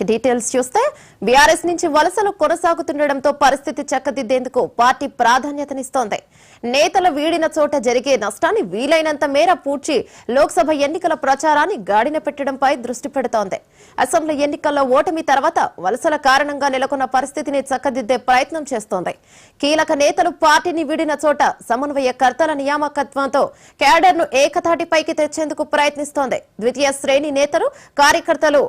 Details చూస్తే BRS నుంచి వలసలు కొనసాగుతుండటంతో పరిస్థితి చక్కదిద్దేందుకు పార్టీ ప్రాధాన్యతనిస్తోంది. నేతలు వీడిన చోట జరిగే నష్టాన్ని వీలైనంత మేర పూడ్చి లోక్సభ ఎన్నికల ప్రచారాన్ని గాడిన పెట్టడంపై దృష్టి పెడుతోంది. అసెంబ్లీ ఎన్నికల్లో ఓటమి తర్వాత వలసల కారణంగా నెలకొన్న పరిస్థితిని చక్కదిద్దే ప్రయత్నం చేస్తోంది. కీలక నేతలు పార్టీని వీడిన చోట సమన్వయకర్తల నియామకత్వంతో క్యాడర్ను ఏకతాటిపైకి తెచ్చేందుకు ప్రయత్నిస్తోంది. ద్వితీయ శ్రేణి నేతలు కార్యకర్తలు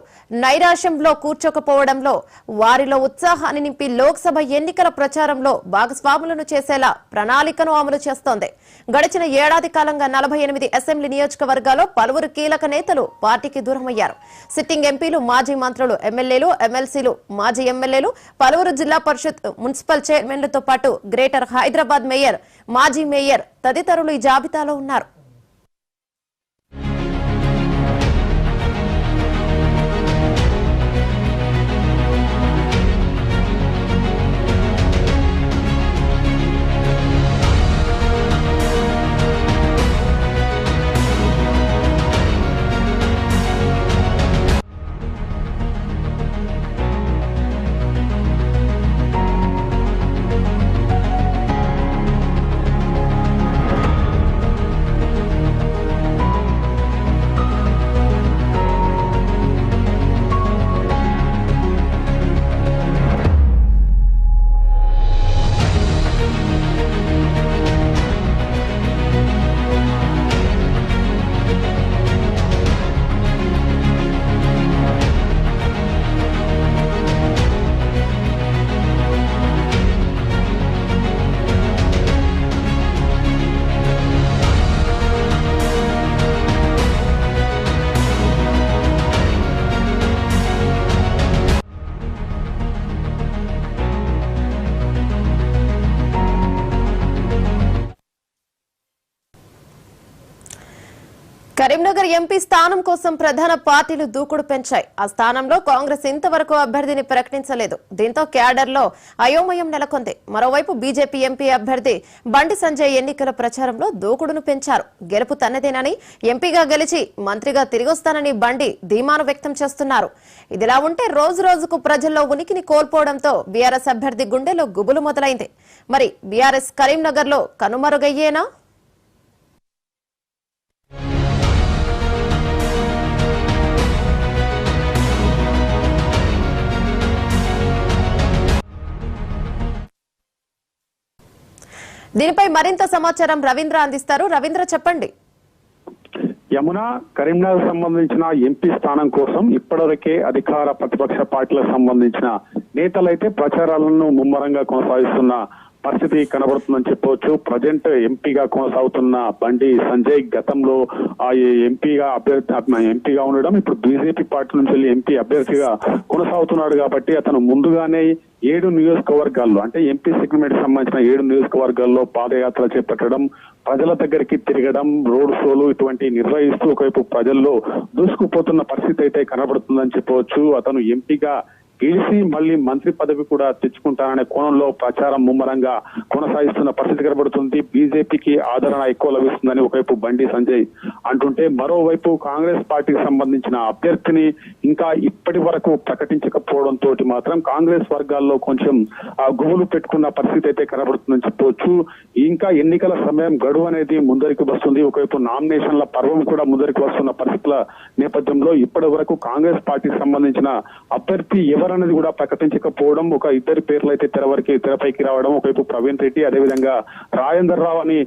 నైరాశ్యంలో కూర్చోకపోవడంలో వారిలో ఉత్సాహాన్ని నింపి లోక్సభ ఎన్నికల ప్రచారంలో భాగస్వాములను చేసేలా ప్రణాళికను అమలు చేస్తోంది. గడిచిన ఏడాది కాలంగా 48 అసెంబ్లీ నియోజకవర్గాల్లో పలువురు కీలక నేతలు పార్టీకి దూరమయ్యారు. సిట్టింగ్ ఎంపీలు, మాజీ మంత్రులు, ఎమ్మెల్యేలు, ఎమ్మెల్సీలు, మాజీ ఎమ్మెల్యేలు, పలువురు జిల్లా పరిషత్, మున్సిపల్ చైర్మన్లతో పాటు గ్రేటర్ హైదరాబాద్ మేయర్, మాజీ మేయర్ తదితరులు ఈ జాబితాలో ఉన్నారు. కరీంనగర్ ఎంపీ స్థానం కోసం ప్రధాన పార్టీలు దూకుడు పెంచాయి. ఆ స్థానంలో కాంగ్రెస్ ఇంతవరకు అభ్యర్థిని ప్రకటించలేదు. దీంతో క్యాడర్లో అయోమయం నెలకొంది. మరోవైపు బీజేపీ ఎంపీ అభ్యర్థి బండి సంజయ్ ఎన్నికల ప్రచారంలో దూకుడును పెంచారు. గెలుపు తన్నదేనని, ఎంపీగా గెలిచి మంత్రిగా తిరిగొస్తానని బండి ధీమాను వ్యక్తం చేస్తున్నారు. ఇదిలా ఉంటే రోజు రోజుకు ప్రజల్లో ఉనికిని కోల్పోవడంతో బీఆర్ఎస్ అభ్యర్థి గుండెలో గుబులు మొదలైంది. మరి బీఆర్ఎస్ కరీంనగర్ లో కనుమరుగయ్యేనా? దీనిపై మరింత సమాచారం రవీంద్ర అందిస్తారు. రవీంద్ర, చెప్పండి. యమున, కరీంనగర్ సంబంధించిన ఎంపీ స్థానం కోసం ఇప్పటివరకే అధికార ప్రతిపక్ష పార్టీలకు సంబంధించిన నేతలైతే ప్రచారాలను ముమ్మరంగా కొనసాగిస్తున్న పరిస్థితి కనబడుతుందని చెప్పవచ్చు. ప్రజెంట్ ఎంపీగా కొనసాగుతున్న బండి సంజయ్ గతంలో ఎంపీగా ఉండడం, ఇప్పుడు బీజేపీ పార్టీ నుంచి వెళ్ళి ఎంపీ అభ్యర్థిగా కొనసాగుతున్నాడు. కాబట్టి అతను ముందుగానే 7 నియోజకవర్గాల్లో, అంటే ఎంపీ సెగ్మెంట్ సంబంధించిన 7 నియోజకవర్గాల్లో పాదయాత్ర చేపట్టడం, ప్రజల దగ్గరికి తిరగడం, రోడ్ షోలు ఇటువంటి నిర్వహిస్తూ ఒకవైపు ప్రజల్లో దూసుకుపోతున్న పరిస్థితి అయితే కనబడుతుందని చెప్పవచ్చు. అతను ఎంపీగా గెలిచి మళ్లీ మంత్రి పదవి కూడా తెచ్చుకుంటాననే కోణంలో ప్రచారం ముమ్మరంగా కొనసాగిస్తున్న పరిస్థితి కనబడుతుంది. బీజేపీకి ఆదరణ ఎక్కువ లభిస్తుందని ఒకవైపు బండి సంజయ్ అంటుంటే, మరోవైపు కాంగ్రెస్ పార్టీకి సంబంధించిన అభ్యర్థిని ఇంకా ఇప్పటి వరకు ప్రకటించకపోవడంతో మాత్రం కాంగ్రెస్ వర్గాల్లో కొంచెం గుబులు పెట్టుకున్న పరిస్థితి అయితే కనబడుతుందని చెప్పవచ్చు. ఇంకా ఎన్నికల సమయం గడువు అనేది ముందరికి వస్తుంది. ఒకవైపు నామినేషన్ల పర్వం కూడా ముందరికి వస్తున్న పరిస్థితుల నేపథ్యంలో ఇప్పటి వరకు కాంగ్రెస్ పార్టీకి సంబంధించిన అభ్యర్థి ఎవరన్నది కూడా ప్రకటించకపోవడం, ఒక ఇద్దరి పేర్లు అయితే తెరపైకి రావడం, ఒకవైపు ప్రవీణ్ రెడ్డి, అదేవిధంగా రాజేందర్ రావు అని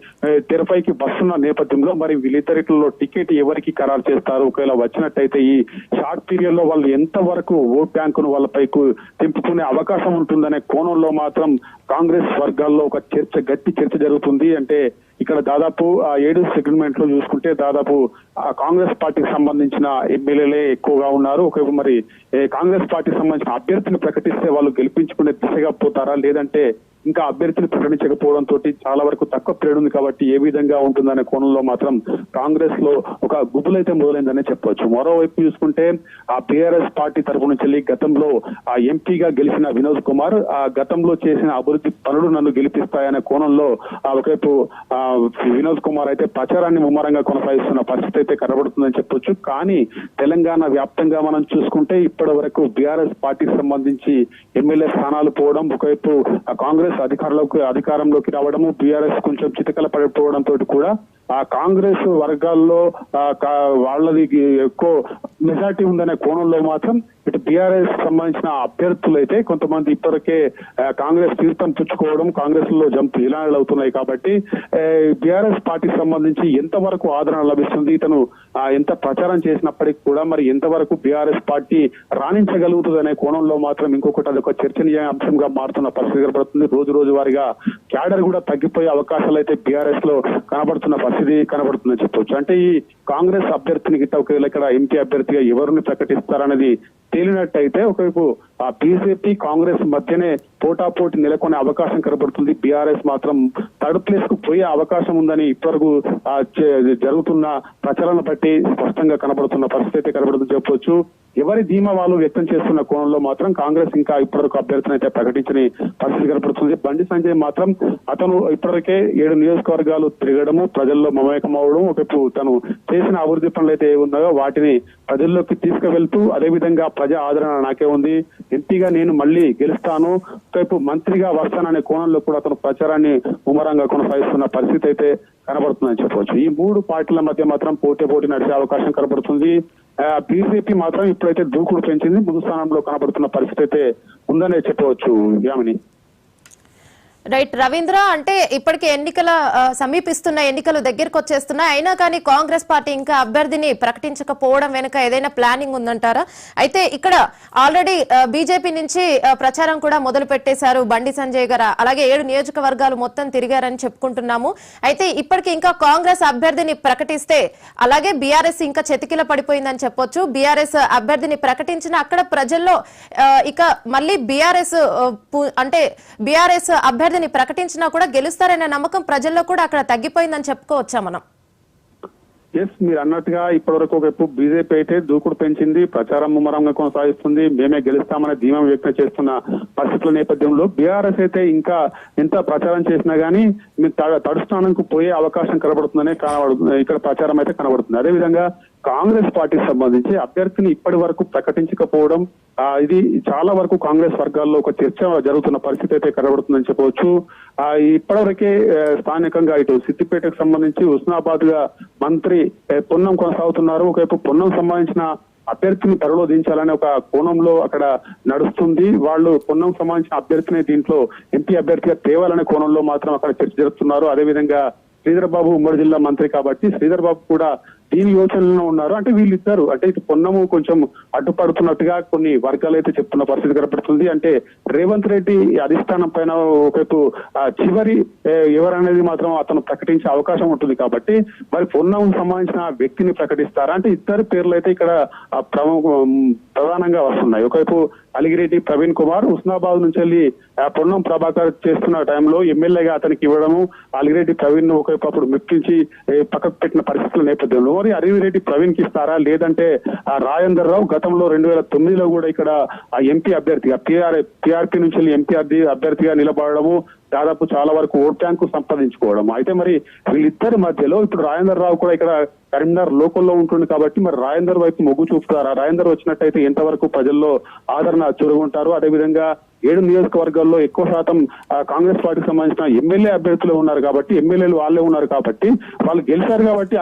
తెరపైకి వస్తున్న నేపథ్యంలో మరి వీళ్ళిద్దరిలో టికెట్ ఎవరికి ఖరారు చేస్తారు, ఒకవేళ వచ్చినట్టయితే ఈ షార్ట్ పీరియడ్ లో వాళ్ళు ఎంత వరకు ఓట్ బ్యాంకును వాళ్ళపైకి తెంపుకునే అవకాశం ఉంటుందనే కోణంలో మాత్రం కాంగ్రెస్ వర్గాల్లో ఒక గట్టి చర్చ జరుగుతుంది. అంటే ఇక్కడ దాదాపు 7 సెగ్మెంట్ లో చూసుకుంటే దాదాపు కాంగ్రెస్ పార్టీకి సంబంధించిన ఎమ్మెల్యేలే ఎక్కువగా ఉన్నారు. ఒకవైపు మరి కాంగ్రెస్ పార్టీకి సంబంధించిన అభ్యర్థిని ప్రకటిస్తే వాళ్ళు గెలిపించుకునే దిశగా పోతారా, లేదంటే ఇంకా అభ్యర్థిని ప్రకటించకపోవడంతో చాలా వరకు తక్కువ ప్రేడ్ ఉంది కాబట్టి ఏ విధంగా ఉంటుందనే కోణంలో మాత్రం కాంగ్రెస్ లో ఒక గుబులైతే మొదలైందనే చెప్పొచ్చు. మరోవైపు చూసుకుంటే ఆ బీఆర్ఎస్ పార్టీ తరఫు నుంచి గతంలో ఆ ఎంపీగా గెలిచిన వినోద్ కుమార్ ఆ గతంలో చేసిన అభివృద్ధి పనులు నన్ను గెలిపిస్తాయనే కోణంలో ఒకవైపు వినోద్ కుమార్ అయితే ప్రచారాన్ని ముమ్మరంగా కొనసాగిస్తున్న పరిస్థితి అయితే కనబడుతుందని చెప్పొచ్చు. కానీ తెలంగాణ వ్యాప్తంగా మనం చూసుకుంటే ఇప్పటి వరకు బీఆర్ఎస్ పార్టీకి సంబంధించి ఎమ్మెల్యే స్థానాలు పోవడం, ఒకవైపు కాంగ్రెస్ అధికారంలోకి రావడము, బీఆర్ఎస్ కొంచెం చితకల పడిపోవడంతో కూడా ఆ కాంగ్రెస్ వర్గాల్లో వాళ్ళది ఎక్కువ మెజార్టీ ఉందనే కోణంలో మాత్రం ఇటు బీఆర్ఎస్ సంబంధించిన అభ్యర్థులు అయితే కొంతమంది ఇప్పటికే కాంగ్రెస్ తీర్థం పుచ్చుకోవడం, కాంగ్రెస్ లో విలానాలు అవుతున్నాయి. కాబట్టి బీఆర్ఎస్ పార్టీకి సంబంధించి ఎంతవరకు ఆదరణ లభిస్తుంది, ఇతను ఎంత ప్రచారం చేసినప్పటికీ కూడా మరి ఎంతవరకు బీఆర్ఎస్ పార్టీ రాణించగలుగుతుంది అనే కోణంలో మాత్రం ఇంకొకటి అదొక చర్చనీయ అంశంగా మారుతున్న పరిస్థితి కనబడుతుంది. రోజు వారిగా క్యాడర్ కూడా తగ్గిపోయే అవకాశాలు అయితే బీఆర్ఎస్ లో కనబడుతున్న పరిస్థితి కనబడుతుందని చెప్పొచ్చు. అంటే ఈ కాంగ్రెస్ అభ్యర్థిని గిట్ట ఒకవేళ ఇక్కడ ఎంపీ అభ్యర్థిగా ఎవరిని ప్రకటిస్తారనేది తేలినట్టయితే ఒకవైపు ఆ బీజేపీ కాంగ్రెస్ మధ్యనే పోటాపోటీ నెలకొనే అవకాశం కనబడుతుంది. బీఆర్ఎస్ మాత్రం థర్డ్ ప్లేస్ కు పోయే అవకాశం ఉందని ఇప్పటివరకు జరుగుతున్న ప్రచారాలను బట్టి స్పష్టంగా కనబడుతున్న పరిస్థితి అయితే కనబడుతుంది చెప్పొచ్చు. ఎవరి ధీమా వాళ్ళు వ్యక్తం చేస్తున్న కోణంలో మాత్రం కాంగ్రెస్ ఇంకా ఇప్పటివరకు అభ్యర్థిని అయితే ప్రకటించని పరిస్థితి కనబడుతుంది. బండి సంజయ్ మాత్రం అతను ఇప్పటివరకే 7 నియోజకవర్గాలు తిరగడము, ప్రజల్లో మమేకం అవడం, ఒకవైపు తను చేసిన అభివృద్ధి పనులు అయితే ఉన్నాయో వాటిని ప్రజల్లోకి తీసుకువెళ్తూ అదేవిధంగా ప్రజా ఆదరణ నాకే ఉంది, ఎంపీగా నేను మళ్ళీ గెలుస్తాను, ఒకవైపు మంత్రిగా వస్తాననే కోణంలో కూడా అతను ప్రచారాన్ని ముమ్మరంగా కొనసాగిస్తున్న పరిస్థితి అయితే కనబడుతుందని చెప్పవచ్చు. ఈ 3 పార్టీల మధ్య మాత్రం పోటీ నడిచే అవకాశం కనబడుతుంది. బీజేపీ మాత్రం ఇప్పుడైతే దూకుడు పెంచింది, ముందు స్థానంలో కనబడుతున్న పరిస్థితి అయితే ఉందనే చెప్పవచ్చు. యామిని. రైట్ రవీంద్ర, అంటే ఇప్పటికే సమీపిస్తున్న ఎన్నికలు దగ్గరకు వచ్చేస్తున్నాయి, అయినా కానీ కాంగ్రెస్ పార్టీ ఇంకా అభ్యర్థిని ప్రకటించకపోవడం వెనుక ఏదైనా ప్లానింగ్ ఉందంటారా? అయితే ఇక్కడ ఆల్రెడీ బీజేపీ నుంచి ప్రచారం కూడా మొదలు పెట్టేశారు బండి సంజయ్ గారు, అలాగే 7 నియోజకవర్గాలు మొత్తం తిరిగారని చెప్పుకుంటున్నాము. అయితే ఇప్పటికి ఇంకా కాంగ్రెస్ అభ్యర్థిని ప్రకటిస్తే అలాగే బీఆర్ఎస్ ఇంకా చతికిల పడిపోయిందని చెప్పొచ్చు. బీఆర్ఎస్ అభ్యర్థిని ప్రకటించిన అక్కడ ప్రజల్లో ఇక మళ్ళీ బీఆర్ఎస్ అభ్యర్థి ప్రకటించినా కూడా గెలుస్తారనే నమ్మకం ప్రజల్లో కూడా అక్కడ తగ్గిపోయిందని చెప్పుకోవచ్చా మనం? ఎస్, మీరు అన్నట్టుగా ఇప్పటివరకు ఒకవైపు బీజేపీ అయితే దూకుడు పెంచింది, ప్రచారం ముమ్మరంగా కొనసాగిస్తుంది, మేమే గెలుస్తామనే ధీమా వ్యక్తం చేస్తున్న పరిస్థితుల నేపథ్యంలో బీఆర్ఎస్ అయితే ఇంకా ఎంత ప్రచారం చేసినా గానీ తడుస్థానంకు పోయే అవకాశం కనబడుతుందనే ఇక్కడ ప్రచారం అయితే కనబడుతుంది. అదేవిధంగా కాంగ్రెస్ పార్టీకి సంబంధించి అభ్యర్థిని ఇప్పటి వరకు ప్రకటించకపోవడం ఇది చాలా వరకు కాంగ్రెస్ వర్గాల్లో ఒక చర్చ జరుగుతున్న పరిస్థితి అయితే కనబడుతుందని చెప్పవచ్చు. ఇప్పటివరకే స్థానికంగా ఇటు సిద్దిపేటకు సంబంధించి హుస్నాబాద్ గా మంత్రి పొన్నం కొనసాగుతున్నారు. ఒకవైపు పొన్నం సంబంధించిన అభ్యర్థిని బరిలో దించాలనే ఒక కోణంలో అక్కడ నడుస్తుంది. వాళ్ళు పొన్నం సంబంధించిన అభ్యర్థిని దీంట్లో ఎంపీ అభ్యర్థిగా తేవాలనే కోణంలో మాత్రం అక్కడ చర్చ జరుపుతున్నారు. అదేవిధంగా శ్రీధర్ బాబు ఉమ్మడి జిల్లా మంత్రి కాబట్టి శ్రీధర్ బాబు కూడా దీని యోచనలో ఉన్నారు. అంటే వీళ్ళిద్దరు అంటే ఇటు పొన్నము కొంచెం అడ్డుపడుతున్నట్టుగా కొన్ని వర్గాలు అయితే చెప్తున్న పరిస్థితి కనపడుతుంది. అంటే రేవంత్ రెడ్డి అధిష్టానం పైన ఒకవైపు చివరి ఎవరనేది మాత్రం అతను ప్రకటించే అవకాశం ఉంటుంది కాబట్టి మరి పొన్నం సంబంధించిన వ్యక్తిని ప్రకటిస్తారా అంటే ఇద్దరు పేర్లు అయితే ఇక్కడ ప్రధానంగా వస్తున్నాయి. ఒకవైపు అలిగిరెడ్డి ప్రవీణ్ కుమార్ హుస్నాబాద్ నుంచి వెళ్ళి పొన్నం ప్రభాకర్ చేస్తున్న టైంలో ఎమ్మెల్యేగా అతనికి ఇవ్వడము, అలిగిరెడ్డి ప్రవీణ్ ఒకవైపు అప్పుడు మెప్పించి పక్కకు పెట్టిన పరిస్థితుల నేపథ్యంలో మరి అరివిరెడ్డి ప్రవీణ్ కి ఇస్తారా లేదంటే రాజేందర్ రావు గతంలో 2009లో కూడా ఇక్కడ ఆ ఎంపీ అభ్యర్థిగా టీఆర్పీ నుంచి వెళ్ళి ఎంపీ అభ్యర్థిగా నిలబడము, దాదాపు చాలా వరకు ఓట్ బ్యాంకు సంపాదించుకోవడం. అయితే మరి వీళ్ళిద్దరి మధ్యలో ఇప్పుడు రాజేందర్ రావు కూడా ఇక్కడ కరీంనగర్ లోకల్లో ఉంటుంది కాబట్టి మరి రాజేందర్ వైపు మొగ్గు చూపుతారా, రాజేందర్ వచ్చినట్టయితే ఎంతవరకు ప్రజల్లో ఆదరణ చూరగొంటారు, అదేవిధంగా 7 నియోజకవర్గాల్లో ఎక్కువ శాతం కాంగ్రెస్ పార్టీకి సంబంధించిన ఎమ్మెల్యే అభ్యర్థులు ఉన్నారు కాబట్టి ఎమ్మెల్యేలు వాళ్ళే ఉన్నారు కాబట్టి వాళ్ళు గెలిచారు కాబట్టి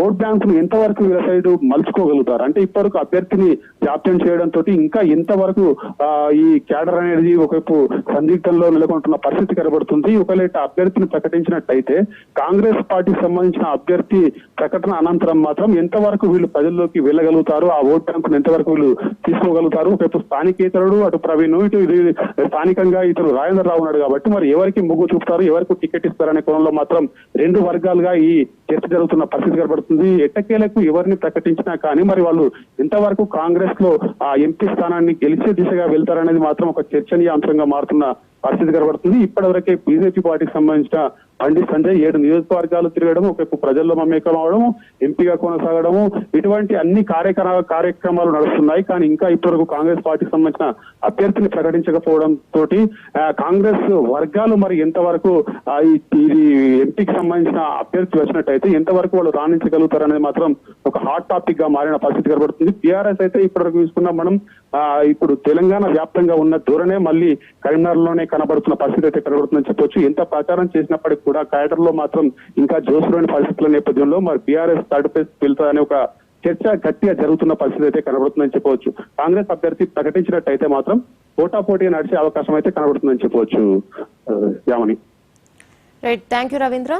ఓట్ బ్యాంక్ ను ఎంతవరకు వీళ్ళ సైడ్ మలుచుకోగలుగుతారు అంటే ఇప్పటివరకు అభ్యర్థిని జాప్యం చేయడంతో ఇంకా ఎంతవరకు ఈ క్యాడర్ అనేది ఒకవైపు సందిగ్ధంలో నెలకొంటున్న పరిస్థితి కనబడుతుంది. ఒకవేళ అభ్యర్థిని ప్రకటించినట్టయితే కాంగ్రెస్ పార్టీకి సంబంధించిన అభ్యర్థి ప్రకటన అనంతరం మాత్రం ఎంతవరకు వీళ్ళు ప్రజల్లోకి వెళ్ళగలుగుతారు, ఆ ఓట్ బ్యాంక్ ను ఎంతవరకు వీళ్ళు తీసుకోగలుగుతారు. ఒకవైపు స్థానికేతరుడు అటు ప్రవీణ్ ఇటు ఇది స్థానికంగా ఇతను రాజేంద్ర రావు ఉన్నాడు కాబట్టి మరి ఎవరికి మొగ్గు చూపుతారు, ఎవరికి టికెట్ ఇస్తారనే కోణంలో మాత్రం రెండు వర్గాలుగా ఈ చర్చ జరుగుతున్న పరిస్థితి కనబడుతుంది. ఎట్టకేలకు ఎవరిని ప్రకటించినా కానీ మరి వాళ్ళు ఎంతవరకు కాంగ్రెస్ లో ఆ ఎంపీ స్థానాన్ని గెలిచే దిశగా వెళ్తారనేది మాత్రం ఒక చర్చనీయాంశంగా మారుతున్న పరిస్థితి కనబడుతుంది. ఇప్పటివరకే బీజేపీ పార్టీకి సంబంధించిన బండి సంజయ్ 7 నియోజకవర్గాలు తిరగడం, ఒకవైపు ప్రజల్లో మమేకం అవడం, ఎంపీగా కొనసాగడము, ఇటువంటి అన్ని కార్యక్రమాలు నడుస్తున్నాయి. కానీ ఇంకా ఇప్పటివరకు కాంగ్రెస్ పార్టీకి సంబంధించిన అభ్యర్థిని ప్రకటించకపోవడం తోటి కాంగ్రెస్ వర్గాలు మరి ఎంతవరకు ఇది ఎంపీకి సంబంధించిన అభ్యర్థి వచ్చినట్టయితే ఎంతవరకు వాళ్ళు రాణించగలుగుతారనేది మాత్రం ఒక హాట్ టాపిక్ గా మారిన పరిస్థితి కనబడుతుంది. టీఆర్ఎస్ అయితే ఇప్పటివరకు చూసుకున్నాం మనం, ఇప్పుడు తెలంగాణ వ్యాప్తంగా ఉన్న ధోరణే మళ్ళీ కరీంనగర్ లోనే కనబడుతున్న పరిస్థితి అయితే కనబడుతుందని చెప్పొచ్చు. ఎంత ప్రచారం చేసినప్పటికీ కూడా క్యాడర్ లో మాత్రం ఇంకా జోసులోని పరిస్థితుల నేపథ్యంలో మరి బీఆర్ఎస్ థర్డ్ ప్లేస్ వెళ్తారనే ఒక చర్చ గట్టిగా జరుగుతున్న పరిస్థితి అయితే కనబడుతుందని చెప్పవచ్చు. కాంగ్రెస్ అభ్యర్థి ప్రకటించినట్టయితే మాత్రం పోటాపోటీగా నడిచే అవకాశం అయితే కనబడుతుందని చెప్పవచ్చు. Yamini. Right, thank you Ravindra.